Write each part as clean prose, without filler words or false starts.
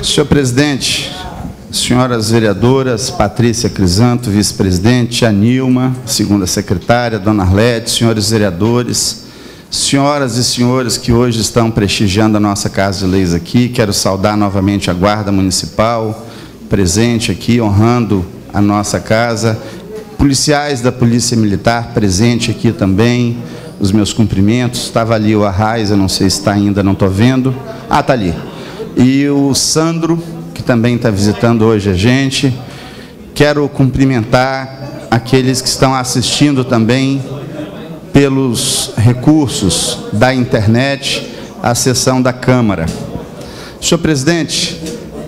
Senhor presidente, senhoras vereadoras, Patrícia Crisanto, vice-presidente, a Nilma, segunda secretária, dona Arlete, senhores vereadores, senhoras e senhores que hoje estão prestigiando a nossa Casa de Leis aqui, quero saudar novamente a Guarda Municipal, presente aqui, honrando a nossa casa, policiais da Polícia Militar, presente aqui também, os meus cumprimentos. Estava ali o Arraiz, eu não sei se está ainda, não estou vendo. Ah, está ali. E o Sandro, que também está visitando hoje a gente. Quero cumprimentar aqueles que estão assistindo também pelos recursos da internet, a sessão da Câmara. Senhor presidente,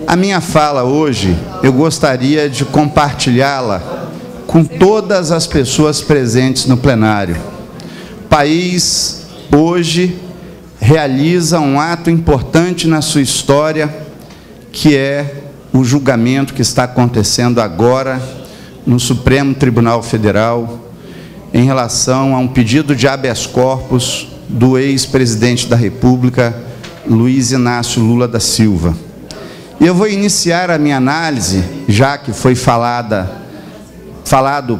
a minha fala hoje, eu gostaria de compartilhá-la com todas as pessoas presentes no plenário. O país, hoje, realiza um ato importante na sua história, que é o julgamento que está acontecendo agora no Supremo Tribunal Federal, em relação a um pedido de habeas corpus do ex-presidente da República, Luiz Inácio Lula da Silva. E eu vou iniciar a minha análise, já que foi falado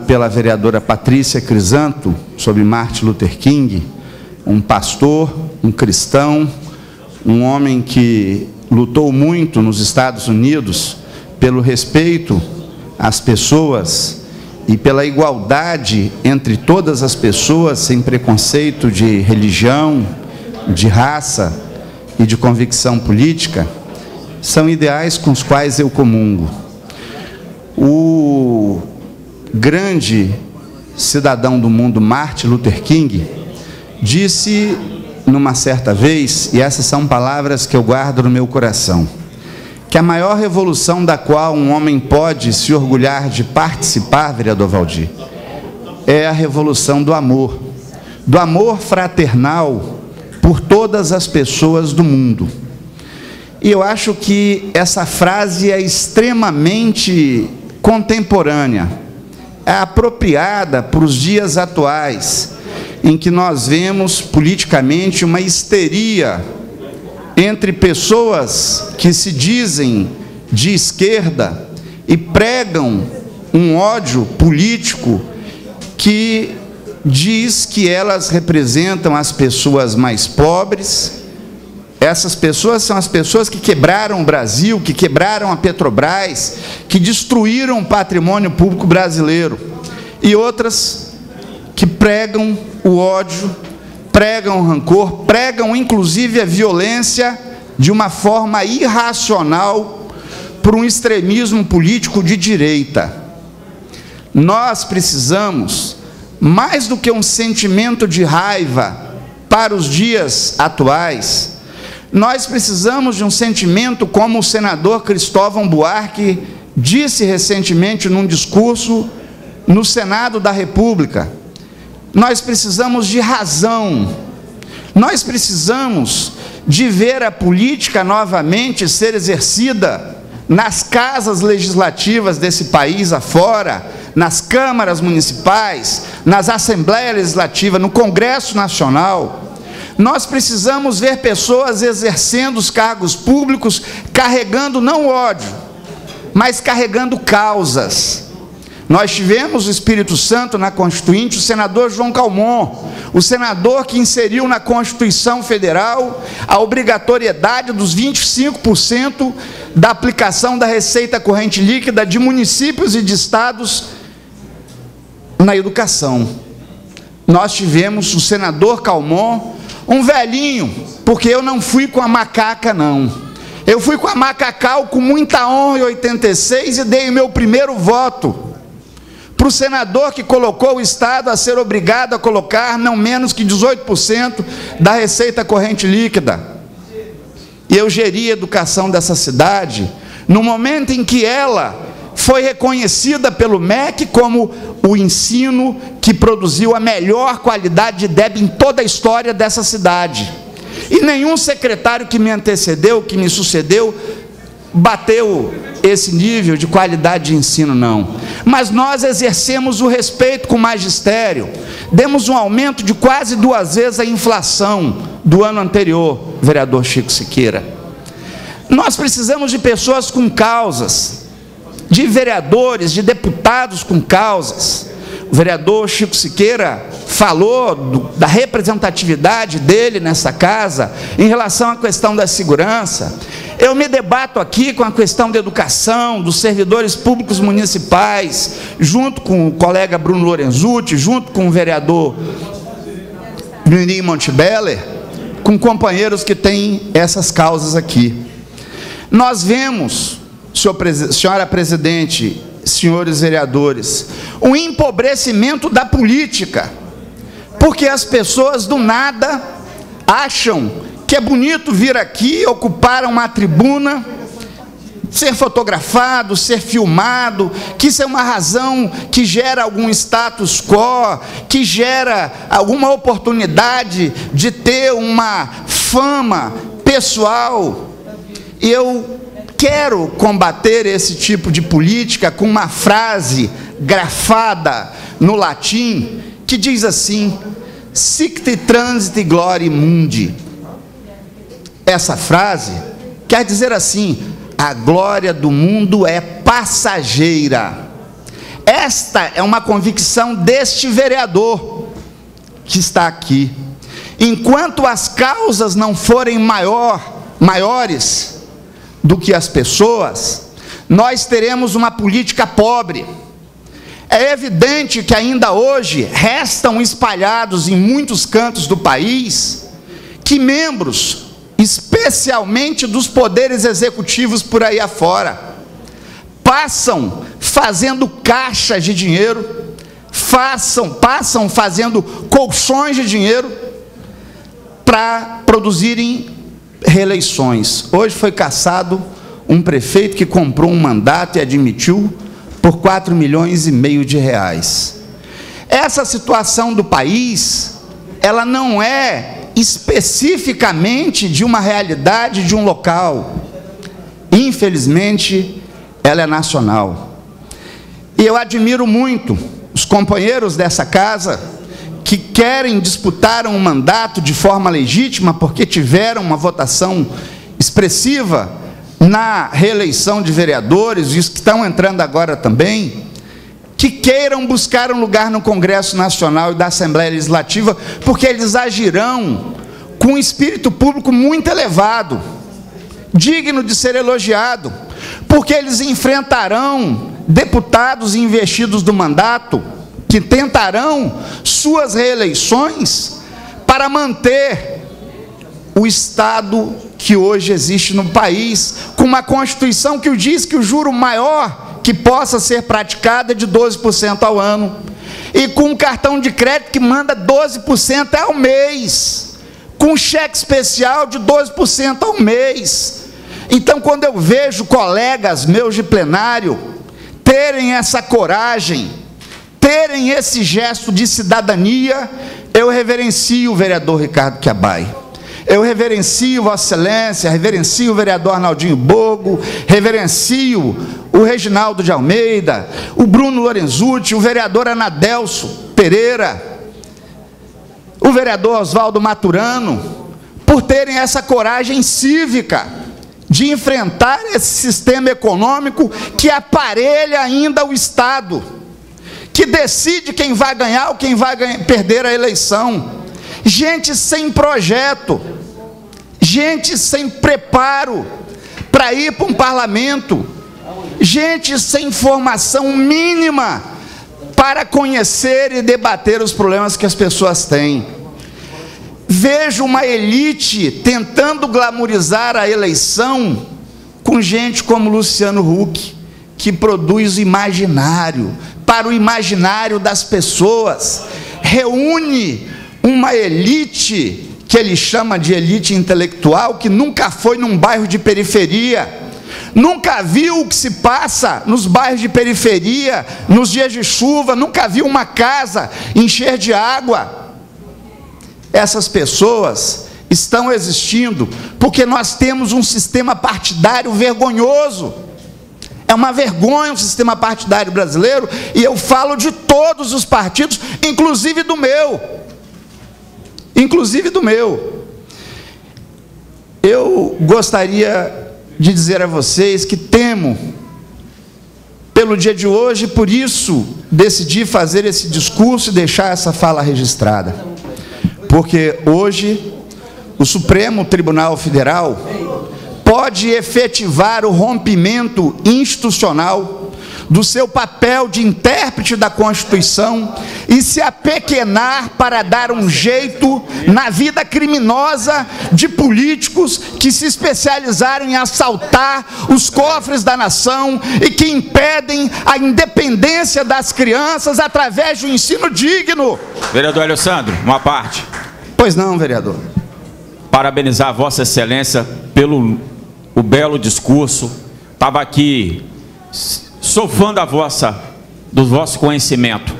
pela vereadora Patrícia Crisanto, sobre Martin Luther King, um pastor, um cristão, um homem que lutou muito nos Estados Unidos pelo respeito às pessoas e pela igualdade entre todas as pessoas, sem preconceito de religião, de raça e de convicção política, são ideais com os quais eu comungo. O grande cidadão do mundo, Martin Luther King, disse numa certa vez, e essas são palavras que eu guardo no meu coração, que a maior revolução da qual um homem pode se orgulhar de participar, vereador Valdir, é a revolução do amor fraternal por todas as pessoas do mundo. E eu acho que essa frase é extremamente contemporânea, é apropriada para os dias atuais, em que nós vemos politicamente uma histeria entre pessoas que se dizem de esquerda e pregam um ódio político que diz que elas representam as pessoas mais pobres. Essas pessoas são as pessoas que quebraram o Brasil, que quebraram a Petrobras, que destruíram o patrimônio público brasileiro. E outras que pregam o ódio, pregam o rancor, pregam inclusive a violência de uma forma irracional por um extremismo político de direita. Nós precisamos, mais do que um sentimento de raiva para os dias atuais, nós precisamos de um sentimento como o senador Cristóvão Buarque disse recentemente num discurso no Senado da República. Nós precisamos de razão, nós precisamos de ver a política novamente ser exercida nas casas legislativas desse país afora, nas câmaras municipais, nas assembleias legislativas, no Congresso Nacional. Nós precisamos ver pessoas exercendo os cargos públicos, carregando não ódio, mas carregando causas. Nós tivemos o Espírito Santo na Constituinte, o senador João Calmon, o senador que inseriu na Constituição Federal a obrigatoriedade dos 25% da aplicação da receita corrente líquida de municípios e de estados na educação. Nós tivemos o senador Calmon, um velhinho, porque eu não fui com a macaca, não. Eu fui com a Macacau com muita honra em 86 e dei o meu primeiro voto para o senador que colocou o Estado a ser obrigado a colocar não menos que 18% da receita corrente líquida. E eu geri a educação dessa cidade no momento em que ela foi reconhecida pelo MEC como o ensino que produziu a melhor qualidade de DEB em toda a história dessa cidade. E nenhum secretário que me antecedeu, que me sucedeu, bateu esse nível de qualidade de ensino, não. Mas nós exercemos o respeito com o magistério, demos um aumento de quase 2 vezes a inflação do ano anterior, vereador Chico Siqueira. Nós precisamos de pessoas com causas, de vereadores, de deputados com causas. O vereador Chico Siqueira falou da representatividade dele nessa casa em relação à questão da segurança. Eu me debato aqui com a questão da educação, dos servidores públicos municipais, junto com o colega Bruno Lorenzutti, junto com o vereador Mirim Montebeller, com companheiros que têm essas causas aqui. Nós vemos, senhora presidente, senhores vereadores, o empobrecimento da política, porque as pessoas do nada acham que é bonito vir aqui, ocupar uma tribuna, ser fotografado, ser filmado, que isso é uma razão que gera algum status quo, que gera alguma oportunidade de ter uma fama pessoal. E eu quero combater esse tipo de política com uma frase grafada no latim, que diz assim: Sicti transit gloria mundi. Essa frase quer dizer assim: a glória do mundo é passageira. Esta é uma convicção deste vereador que está aqui. Enquanto as causas não forem maiores do que as pessoas, nós teremos uma política pobre. É evidente que ainda hoje restam espalhados em muitos cantos do país que membros, especialmente dos poderes executivos por aí afora, passam fazendo caixas de dinheiro, passam fazendo colchões de dinheiro para produzirem reeleições. Hoje foi cassado um prefeito que comprou um mandato e admitiu por 4,5 milhões de reais. Essa situação do país, ela não é especificamente de uma realidade de um local. Infelizmente, ela é nacional. E eu admiro muito os companheiros dessa casa que querem disputar um mandato de forma legítima, porque tiveram uma votação expressiva na reeleição de vereadores, e os que estão entrando agora também, que queiram buscar um lugar no Congresso Nacional e da Assembleia Legislativa, porque eles agirão com um espírito público muito elevado, digno de ser elogiado, porque eles enfrentarão deputados investidos do mandato, que tentarão suas reeleições para manter o Estado que hoje existe no país, com uma Constituição que diz que o juro maior que possa ser praticado é de 12% ao ano, e com um cartão de crédito que manda 12% ao mês, com um cheque especial de 12% ao mês. Então, quando eu vejo colegas meus de plenário terem essa coragem, terem esse gesto de cidadania, eu reverencio o vereador Ricardo Quiabai, eu reverencio Vossa Excelência, reverencio o vereador Arnaldinho Bogo, reverencio o Reginaldo de Almeida, o Bruno Lorenzutti, o vereador Anadelso Pereira, o vereador Oswaldo Maturano, por terem essa coragem cívica de enfrentar esse sistema econômico que aparelha ainda o Estado, que decide quem vai ganhar ou quem vai perder a eleição. Gente sem projeto, gente sem preparo para ir para um parlamento, gente sem formação mínima para conhecer e debater os problemas que as pessoas têm. Vejo uma elite tentando glamorizar a eleição com gente como Luciano Huck, que produz imaginário, para o imaginário das pessoas, reúne uma elite, que ele chama de elite intelectual, que nunca foi num bairro de periferia, nunca viu o que se passa nos bairros de periferia, nos dias de chuva, nunca viu uma casa encher de água. Essas pessoas estão existindo porque nós temos um sistema partidário vergonhoso. É uma vergonha o sistema partidário brasileiro, e eu falo de todos os partidos, inclusive do meu. Inclusive do meu. Eu gostaria de dizer a vocês que temo pelo dia de hoje, por isso decidi fazer esse discurso e deixar essa fala registrada. Porque hoje o Supremo Tribunal Federal pode efetivar o rompimento institucional do seu papel de intérprete da Constituição e se apequenar para dar um jeito na vida criminosa de políticos que se especializaram em assaltar os cofres da nação e que impedem a independência das crianças através de um ensino digno. Vereador Alessandro, uma parte. Pois não, vereador. Parabenizar a Vossa Excelência pelo o belo discurso. Estava aqui, sou fã do vosso conhecimento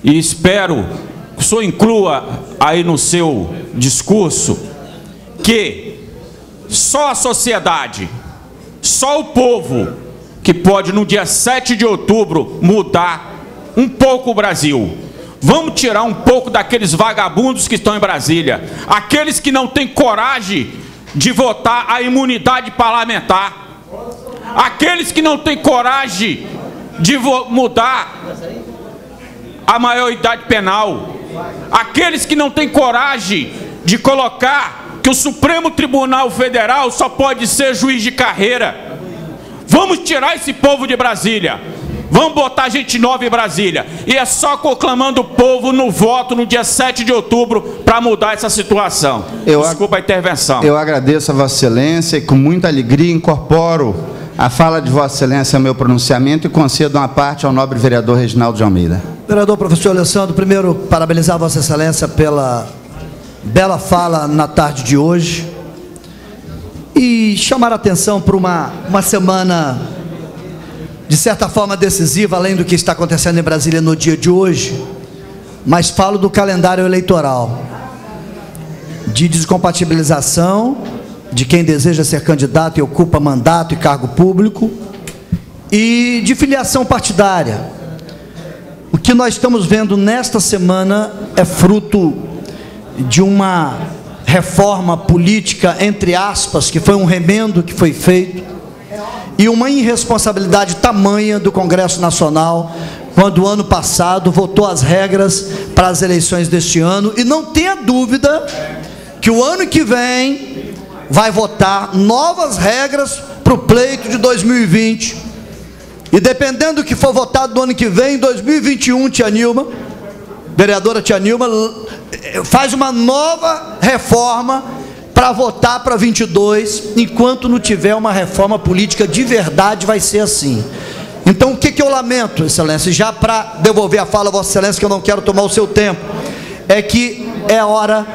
e espero que o senhor inclua aí no seu discurso que só a sociedade, só o povo que pode no dia 7 de outubro mudar um pouco o Brasil. Vamos tirar um pouco daqueles vagabundos que estão em Brasília, aqueles que não têm coragem de votar a imunidade parlamentar, aqueles que não têm coragem de mudar a maioridade penal, aqueles que não têm coragem de colocar que o Supremo Tribunal Federal só pode ser juiz de carreira. Vamos tirar esse povo de Brasília. Vamos botar gente nova em Brasília. E é só conclamando o povo no voto no dia 7 de outubro para mudar essa situação. Desculpa a intervenção. Eu agradeço a Vossa Excelência e com muita alegria incorporo a fala de Vossa Excelência ao meu pronunciamento e concedo uma parte ao nobre vereador Reginaldo de Almeida. Vereador professor Alessandro, primeiro parabenizar Vossa Excelência pela bela fala na tarde de hoje e chamar a atenção para uma semana de certa forma decisiva, além do que está acontecendo em Brasília no dia de hoje, mas falo do calendário eleitoral, de descompatibilização de quem deseja ser candidato e ocupa mandato e cargo público, e de filiação partidária. O que nós estamos vendo nesta semana é fruto de uma reforma política, entre aspas, que foi um remendo que foi feito, e uma irresponsabilidade tamanha do Congresso Nacional, quando ano passado votou as regras para as eleições deste ano, e não tenha dúvida que o ano que vem vai votar novas regras para o pleito de 2020, e dependendo do que for votado no ano que vem, em 2021, tia Nilma, vereadora tia Nilma, faz uma nova reforma para votar para 22, enquanto não tiver uma reforma política de verdade, vai ser assim. Então, o que eu lamento, Excelência, já para devolver a fala a Vossa Excelência, que eu não quero tomar o seu tempo, é que é hora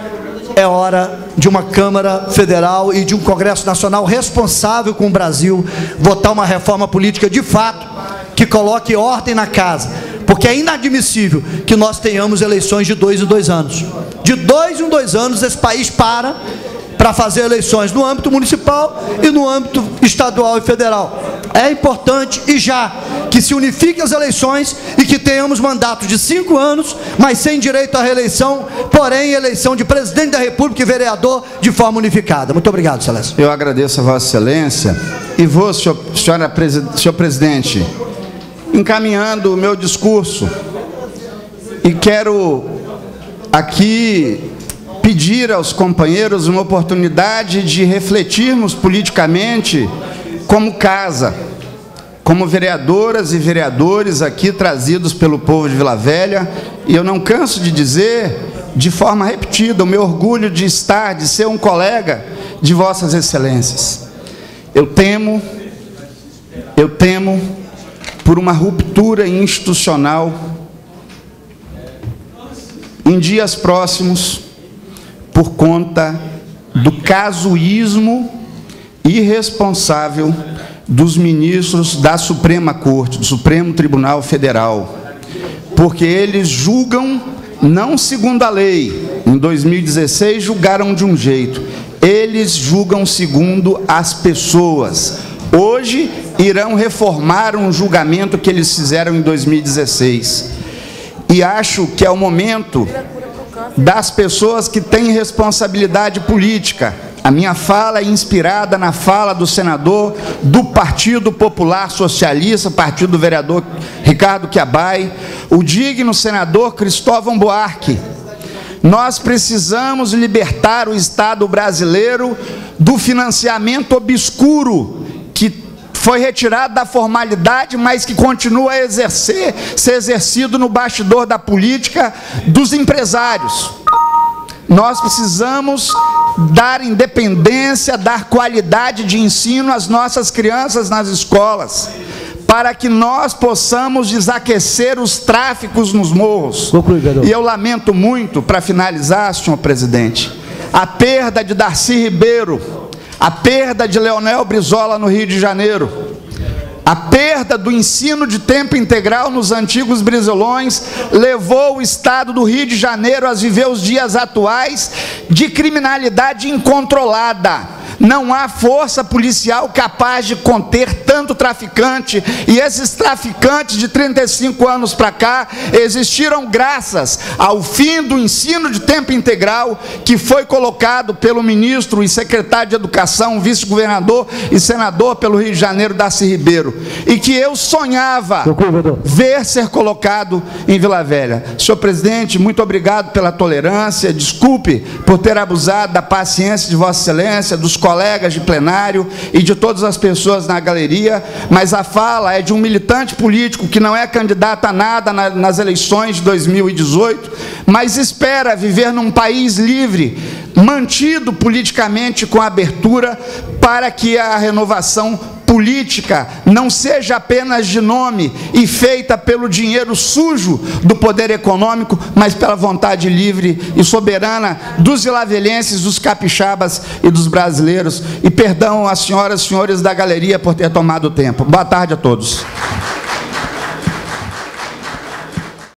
de uma Câmara Federal e de um Congresso Nacional responsável com o Brasil votar uma reforma política de fato, que coloque ordem na casa, porque é inadmissível que nós tenhamos eleições de 2 em 2 anos. De 2 em 2 anos esse país para fazer eleições no âmbito municipal e no âmbito estadual e federal. É importante e já que se unifiquem as eleições e que tenhamos mandatos de 5 anos, mas sem direito à reeleição, porém eleição de presidente da República e vereador de forma unificada. Muito obrigado, Excelência. Eu agradeço a Vossa Excelência e vou, senhor presidente, encaminhando o meu discurso, e quero aqui pedir aos companheiros uma oportunidade de refletirmos politicamente como casa, como vereadoras e vereadores aqui trazidos pelo povo de Vila Velha, e eu não canso de dizer, de forma repetida, o meu orgulho de ser um colega de Vossas Excelências. Eu temo por uma ruptura institucional em dias próximos, por conta do casuísmo irresponsável dos ministros da Suprema Corte, do Supremo Tribunal Federal, porque eles julgam não segundo a lei. Em 2016 julgaram de um jeito, eles julgam segundo as pessoas. Hoje irão reformar um julgamento que eles fizeram em 2016, e acho que é o momento das pessoas que têm responsabilidade política, A minha fala é inspirada na fala do senador do Partido Popular Socialista, partido do vereador Ricardo Quiabai, o digno senador Cristóvão Buarque. Nós precisamos libertar o Estado brasileiro do financiamento obscuro que foi retirado da formalidade, mas que continua a ser exercido no bastidor da política dos empresários. Nós precisamos dar independência, dar qualidade de ensino às nossas crianças nas escolas, para que nós possamos desaquecer os tráficos nos morros. E eu lamento muito, para finalizar, senhor presidente, a perda de Darcy Ribeiro, a perda de Leonel Brizola no Rio de Janeiro, a perda do ensino de tempo integral nos antigos Brizolões levou o Estado do Rio de Janeiro a viver os dias atuais de criminalidade incontrolada. Não há força policial capaz de conter tanto traficante, e esses traficantes de 35 anos para cá existiram graças ao fim do ensino de tempo integral que foi colocado pelo ministro e secretário de Educação, vice-governador e senador pelo Rio de Janeiro, Darcy Ribeiro, e que eu sonhava ver ser colocado em Vila Velha. Senhor presidente, muito obrigado pela tolerância, desculpe por ter abusado da paciência de Vossa Excelência, dos colegas de plenário e de todas as pessoas na galeria, mas a fala é de um militante político que não é candidato a nada nas eleições de 2018, mas espera viver num país livre, mantido politicamente com abertura, para que a renovação política não seja apenas de nome e feita pelo dinheiro sujo do poder econômico, mas pela vontade livre e soberana dos vilavelhenses, dos capixabas e dos brasileiros. E perdão às senhoras e senhores da galeria por ter tomado o tempo. Boa tarde a todos.